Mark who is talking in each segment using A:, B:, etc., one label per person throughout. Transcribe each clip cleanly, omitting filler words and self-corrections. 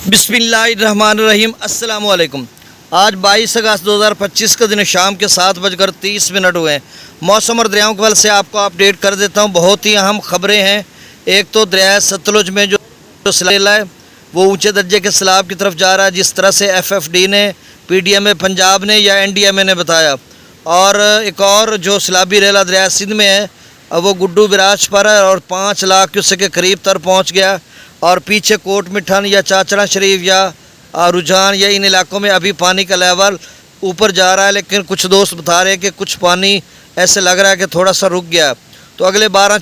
A: बिस्मिल्लाहिर्रहमानिर्रहीम अस्सलाम वालेकुम। आज 22 अगस्त 2025 का दिन शाम के 7:30 हुए हैं। मौसम और दरियाओं के हवाले से आपको अपडेट कर देता हूँ। बहुत ही अहम खबरें हैं। एक तो दरिया सतलुज में जो सैलाब है वो ऊंचे दर्जे के सैलाब की तरफ जा रहा है, जिस तरह से FFD ने, PDMA पंजाब ने या NDMA ने बताया। और एक और जो सैलाबी रेला दरिया सिंध में है वो गुड्डू बिराज पर है और 5 लाख क्यूसेक के करीब तर पहुँच गया। और पीछे कोट मिठन या चाचड़ा शरीफ या रुझान या इन इलाकों में अभी पानी का लेवल ऊपर जा रहा है, लेकिन कुछ दोस्त बता रहे हैं कि कुछ पानी ऐसे लग रहा है कि थोड़ा सा रुक गया। तो अगले 12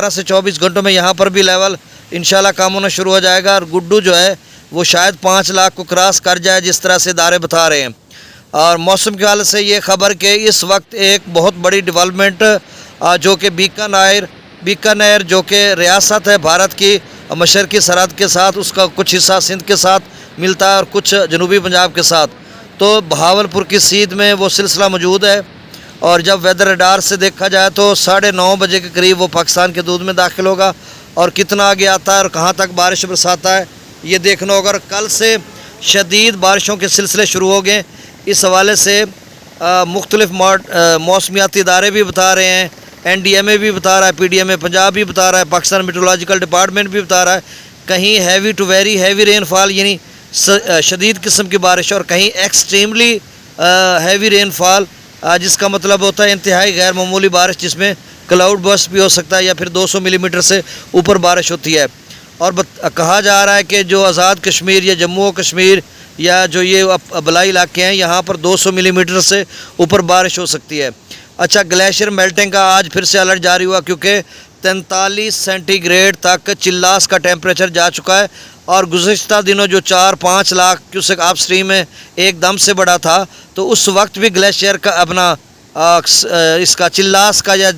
A: से 24 घंटों में यहाँ पर भी लेवल इंशाल्लाह कम होना शुरू हो जाएगा। और गुड्डू जो है वो शायद 5 लाख को क्रॉस कर जाए, जिस तरह से इदारे बता रहे हैं। और मौसम के हाल से ये खबर कि इस वक्त एक बहुत बड़ी डेवलपमेंट जो कि बीकानेर जो कि रियासत है भारत की मशरक़ी सरहद के साथ, उसका कुछ हिस्सा सिंध के साथ मिलता है और कुछ जनूबी पंजाब के साथ, तो बहावलपुर की सीध में वो सिलसिला मौजूद है। और जब वेदर रडार से देखा जाए तो 9:30 बजे के करीब वो पाकिस्तान के दूध में दाखिल होगा। और कितना आगे आता है और कहाँ तक बारिश बरसाता है ये देखना होगा। और कल से शदीद बारिशों के सिलसिले शुरू हो गए। इस हवाले से मुख्तलिफ मौसमियाती इदारे भी बता रहे हैं, NDMA भी बता रहा है, PDMA पंजाब भी बता रहा है, पाकिस्तान मेट्रोलॉजिकल डिपार्टमेंट भी बता रहा है, कहीं heavy to very heavy rainfall यानी शदीद किस्म की बारिश और कहीं एक्सट्रीमली हैवी रेनफॉल, जिसका मतलब होता है इंतहाई गैर मामूली बारिश, जिसमें क्लाउड बर्स्ट भी हो सकता है या फिर 200 मिलीमीटर से ऊपर बारिश होती है। और कहा जा रहा है कि जो आज़ाद कश्मीर या जम्मू कश्मीर या जो ये बलाई इलाके हैं यहाँ पर 200 मिलीमीटर से ऊपर बारिश हो सकती है। अच्छा, ग्लेशियर मेल्टिंग का आज फिर से अलर्ट जारी हुआ क्योंकि 43 सेंटीग्रेड तक चिल्लास का टेम्परेचर जा चुका है। और गुज़िश्ता दिनों जो 4-5 लाख क्यूसेक आप स्ट्रीम में एकदम से बढ़ा था, तो उस वक्त भी ग्लेशियर का अपना इसका चिल्लास का या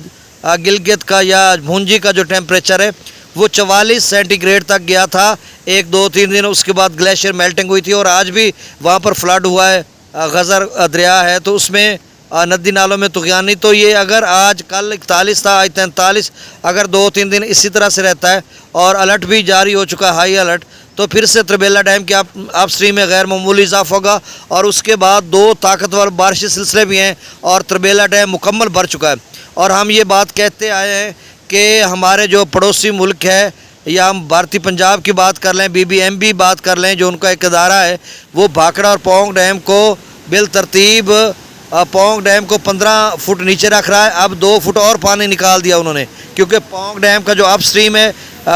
A: गिलगित का या भूंजी का जो टेम्परेचर है वो 44 सेंटीग्रेड तक गया था 1-2-3 दिन। उसके बाद ग्लेशियर मेल्टिंग हुई थी और आज भी वहाँ पर फ्लड हुआ है। गज़र दरिया है तो उसमें नदी नालों में तुग़यानी, तो ये अगर आज कल 41 था, आज 43, अगर 2-3 दिन इसी तरह से रहता है और अलर्ट भी जारी हो चुका है, हाई अलर्ट, तो फिर से त्रिबेला डैम के आप स्ट्रीम में गैर मामूली इजाफा होगा। और उसके बाद 2 ताकतवर बारिशी सिलसिले भी हैं और त्रिबेला डैम मुकम्मल भर चुका है। और हम ये बात कहते आए हैं कि हमारे जो पड़ोसी मुल्क है, या हम भारतीय पंजाब की बात कर लें, BBMB बात कर लें, जो उनका एक अदारा है, वो भाखड़ा और पौंग डैम को बिल तरतीब पौंग डैम को 15 फुट नीचे रख रहा है। अब 2 फुट और पानी निकाल दिया उन्होंने, क्योंकि पौंग डैम का जो अप स्ट्रीम है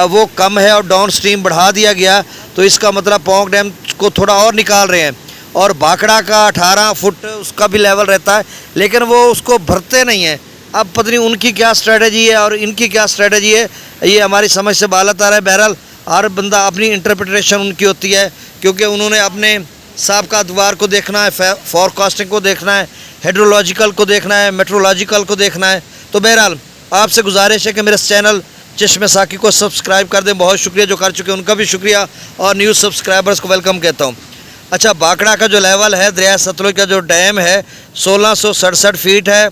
A: वो कम है और डाउन स्ट्रीम बढ़ा दिया गया। तो इसका मतलब पौंग डैम को थोड़ा और निकाल रहे हैं। और भाखड़ा का 18 फुट उसका भी लेवल रहता है, लेकिन वो उसको भरते नहीं हैं। अब पता नहीं उनकी क्या स्ट्रेटजी है और इनकी क्या स्ट्रेटजी है, ये हमारी समझ से बाहर आ रहा है। बहरहाल हर बंदा अपनी इंटरप्रिटेशन उनकी होती है, क्योंकि उन्होंने अपने साबका अदवार को देखना है, फोरकास्टिंग को देखना है, हाइड्रोलॉजिकल को देखना है, मेट्रोलॉजिकल को देखना है। तो बहरहाल आपसे गुजारिश है कि मेरे चैनल चश्मे साकी को सब्सक्राइब कर दें। बहुत शुक्रिया जो कर चुके हैं, उनका भी शुक्रिया और न्यूज़ सब्सक्राइबर्स को वेलकम कहता हूँ। अच्छा, भाखड़ा का जो लेवल है दरिया सतलुज का जो डैम है 1667 फीट है,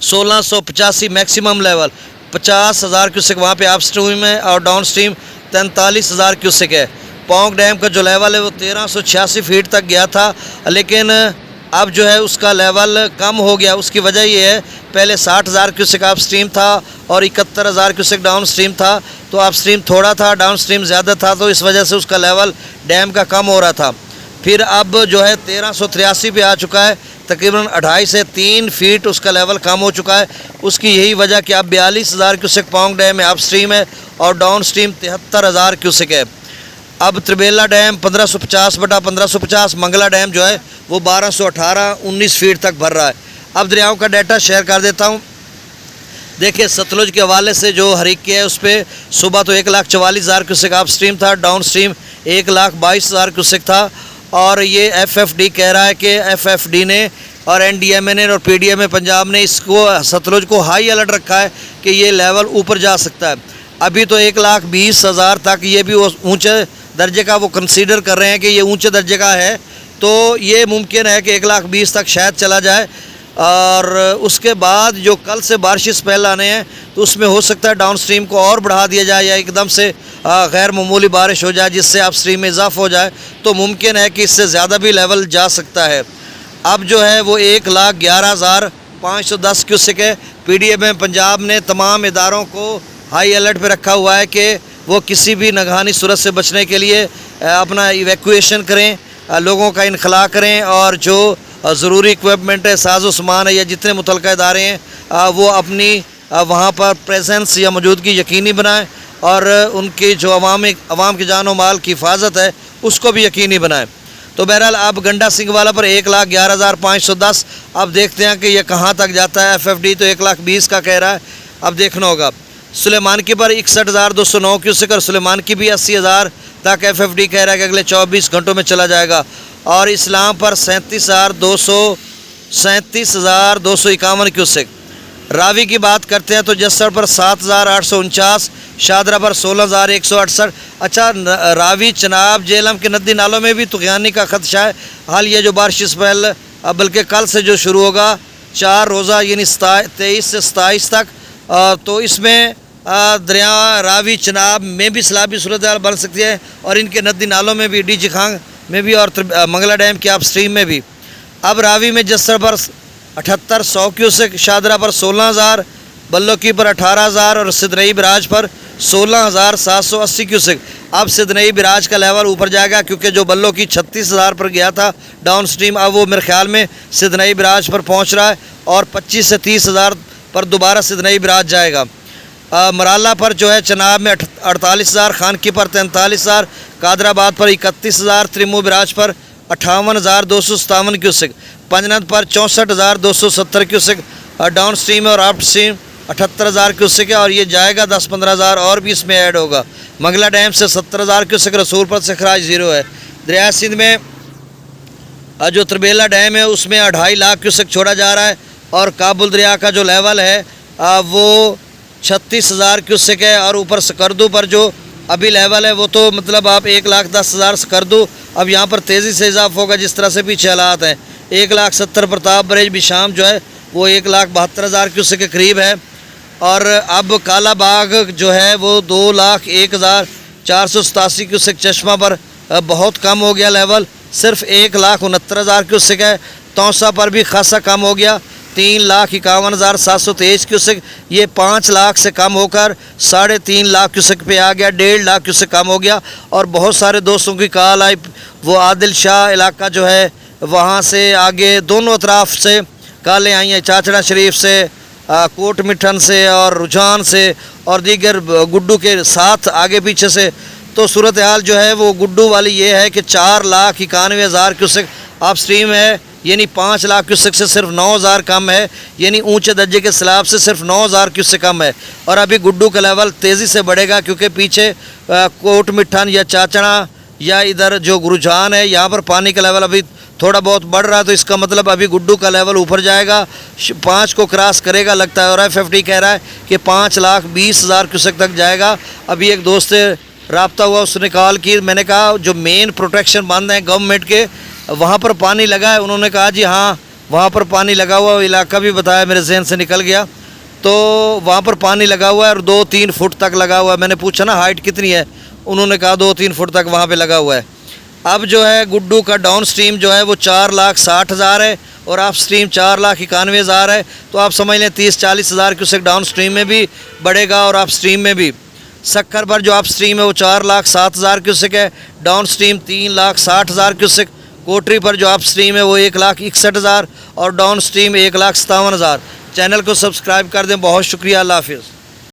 A: 1685 मैक्सिमम लेवल, 50,000 क्यूसेक वहाँ पे अप स्ट्रीम है और डाउन स्ट्रीम 43,000 क्यूसेक है। पौंग डैम का जो लेवल है वो 1386 फीट तक गया था, लेकिन अब जो है उसका लेवल कम हो गया। उसकी वजह ये है, पहले 60,000 क्यूसेक अप स्ट्रीम था और 71,000 क्यूसेक डाउन स्ट्रीम था। तो अप स्ट्रीम थोड़ा था, डाउन स्ट्रीम ज़्यादा था, तो इस वजह से उसका लेवल डैम का कम हो रहा था। फिर अब जो है 1383 पे आ चुका है, तकरीबन 2.5 से 3 फीट उसका लेवल कम हो चुका है। उसकी यही वजह कि अब 42,000 क्यूसेक पौंग डैम में अप स्ट्रीम है और डाउन स्ट्रीम 73,000 क्यूसेक है। अब त्रिबेला डैम 1550/1550, मंगला डैम जो है वो 1218-19 फीट तक भर रहा है। अब दरियाओं का डाटा शेयर कर देता हूँ। देखिए, सतलुज के हवाले से जो हरीके है उस पर सुबह तो 1,44,000 क्यूसेक अप स्ट्रीम था, डाउन स्ट्रीम 1,22,000 क्यूसेक था। और ये FFD कह रहा है कि FFD ने और NDMA ने और PDMA पंजाब ने इसको सतलुज को हाई अलर्ट रखा है कि ये लेवल ऊपर जा सकता है। अभी तो 1,20,000 तक ये भी ऊंचे दर्जे का वो कंसीडर कर रहे हैं कि ये ऊंचे दर्जे का है, तो ये मुमकिन है कि 1,20,000 तक शायद चला जाए। और उसके बाद जो कल से बारिश स्पेल आने हैं तो उसमें हो सकता है डाउन स्ट्रीम को और बढ़ा दिया जाए या एकदम से गैर मामूली बारिश हो जाए जिससे आप स्ट्रीम में इजाफा हो जाए, तो मुमकिन है कि इससे ज़्यादा भी लेवल जा सकता है। अब जो है वो 1,11,510 क्यूसेक है। PDM पंजाब ने तमाम इदारों को हाई अलर्ट पे रखा हुआ है कि वो किसी भी नगहानी सूरत से बचने के लिए अपना इवैक्यूएशन करें, लोगों का इनखला करें और जो ज़रूरी इक्विपमेंट है, साजो सामान है या जितने मुतलका इदारे हैं वो अपनी वहाँ पर प्रेजेंस या मौजूदगी यकीनी बनाएं और उनकी जो अवाम की जान व माल की हिफाजत है उसको भी यकीनी बनाएं। तो बहरहाल अब गंडा सिंह वाला पर 1,11,510, अब देखते हैं कि ये कहाँ तक जाता है। FFD तो 1,20,000 का कह रहा है, अब देखना होगा। सुलेमान की पर 61,209 क्यूसेक और सुलेमान की भी 80,000 तक FFD कह रहा है कि अगले 24 घंटों में चला जाएगा। और इस्लाम पर 37,251 क्यूसेक। रावी की बात करते हैं तो जस्सर पर 7,849, शादरा पर 16,168। अच्छा, रावी, चनाब, जेलम के नदी नालों में भी तुगयानी का खदशा है। हाल ये जो बारिश स्पेल बल्कि कल से जो शुरू होगा 4 रोज़ा यानी 23 से 27 तक, तो इसमें दरिया रावी चनाब में भी सैलाबी सूरत हाल बन सकती है और इनके नदी नालों में भी, DG खांग में भी और मंगला डैम के आप स्ट्रीम में भी। अब रावी में जस्सर पर 7800 क्यूसेक, शादरा पर 16,000, बल्लोकी पर 18,000 और सिदनई बराज पर 16,780 क्यूसेक। अब सिदनई बराज का लेवल ऊपर जाएगा क्योंकि जो बल्लोकी 36,000 पर गया था डाउन स्ट्रीम, अब वो मेरे ख्याल में सिदनई बराज पर पहुँच रहा है और 25 से 30,000 पर दोबारा सिदनई बराज जाएगा। मराला पर जो है चनाब में 48,000, खानकी पर 43,000, कादराबाद पर 31,000, त्रिमू बराज पर 58,257 क्यूसेक, पंजनद पर 64,270 क्यूसेक डाउन स्ट्रीम है और अप स्ट्रीम 78,000 क्यूसेक है और ये जाएगा 10-15,000 और भी इसमें ऐड होगा। मंगला डैम से 70,000 क्यूसेक, रसूलपुर से खराज 0 है। दरिया सिंध में जो तरबेला डैम है उसमें 2.5 लाख क्यूसेक छोड़ा जा रहा है और काबुल दरिया का जो लेवल है वो 36,000 क्यूसेक है और ऊपर सकरदू पर जो अभी लेवल है वो तो मतलब आप 1,10,000 सकरदू, अब यहाँ पर तेज़ी से इजाफा होगा जिस तरह से पीछे हालात हैं। 1,70,000 प्रताप बरेज बिशाम जो है वो 1,72,000 क्यूसेक के करीब है और अब काला बाग जो है वो 2,01,487 क्यूसेक, चश्मा पर बहुत कम हो गया लेवल, सिर्फ 1,69,000 क्यूसेक है। तौसा पर भी खासा कम हो गया, 3,51,723 क्यूसेक, ये 5 लाख से कम होकर 3.5 लाख क्यूसेक पे आ गया, 1.5 लाख क्यूसेक कम हो गया। और बहुत सारे दोस्तों की कॉल आई, वो आदिल शाह इलाका जो है वहाँ से आगे दोनों अतराफ से कॉलें आई हैं, चाचड़ा शरीफ से, कोट मिठन से और रुझान से और दीगर गुड्डू के साथ आगे पीछे से। तो सूरत हाल जो है वो गुड्डू वाली ये है कि 4,91,000 क्यूसेक आप स्ट्रीम है, यानी 5 लाख क्यूसेक से सिर्फ 9,000 कम है, यानी ऊंचे दर्जे के सैलाब से सिर्फ 9,000 क्यूसेक कम है। और अभी गुड्डू का लेवल तेज़ी से बढ़ेगा क्योंकि पीछे कोट मिठन या चाचड़ा या इधर जो गुरुजान है यहाँ पर पानी का लेवल अभी थोड़ा बहुत बढ़ रहा है, तो इसका मतलब अभी गुड्डू का लेवल ऊपर जाएगा, 5 को क्रॉस करेगा लगता है और FFD कह रहा है कि 5,20,000 क्यूसेक तक जाएगा। अभी एक दोस्त से रब्ता हुआ, उसने कॉल की, मैंने कहा जो मेन प्रोटेक्शन बंद हैं गवर्नमेंट के वहाँ पर पानी लगा है, उन्होंने कहा जी हाँ वहाँ पर पानी लगा हुआ, इलाका भी बताया, मेरे जहन से निकल गया, तो वहाँ पर पानी लगा हुआ है और 2-3 फुट तक लगा हुआ है। मैंने पूछा ना हाइट कितनी है, उन्होंने कहा 2-3 फुट तक वहाँ पे लगा हुआ है। अब जो है गुड्डू का डाउन स्ट्रीम जो है वो 4,60,000 है और अप स्ट्रीम 4,91,000 है, तो आप समझ लें 30-40,000 क्यूसेक डाउन स्ट्रीम में भी बढ़ेगा और अप स्ट्रीम में भी। सक्कर पर जो अप स्ट्रीम है वो 4,07,000 क्यूसेक है, डाउन स्ट्रीम 3,60,000 क्यूसेक। कोटरी पर जो अप स्ट्रीम है वो 1,61,000 और डाउन स्ट्रीम 1,57,000। चैनल को सब्सक्राइब कर दें, बहुत शुक्रिया, अल्लाह हाफिज़।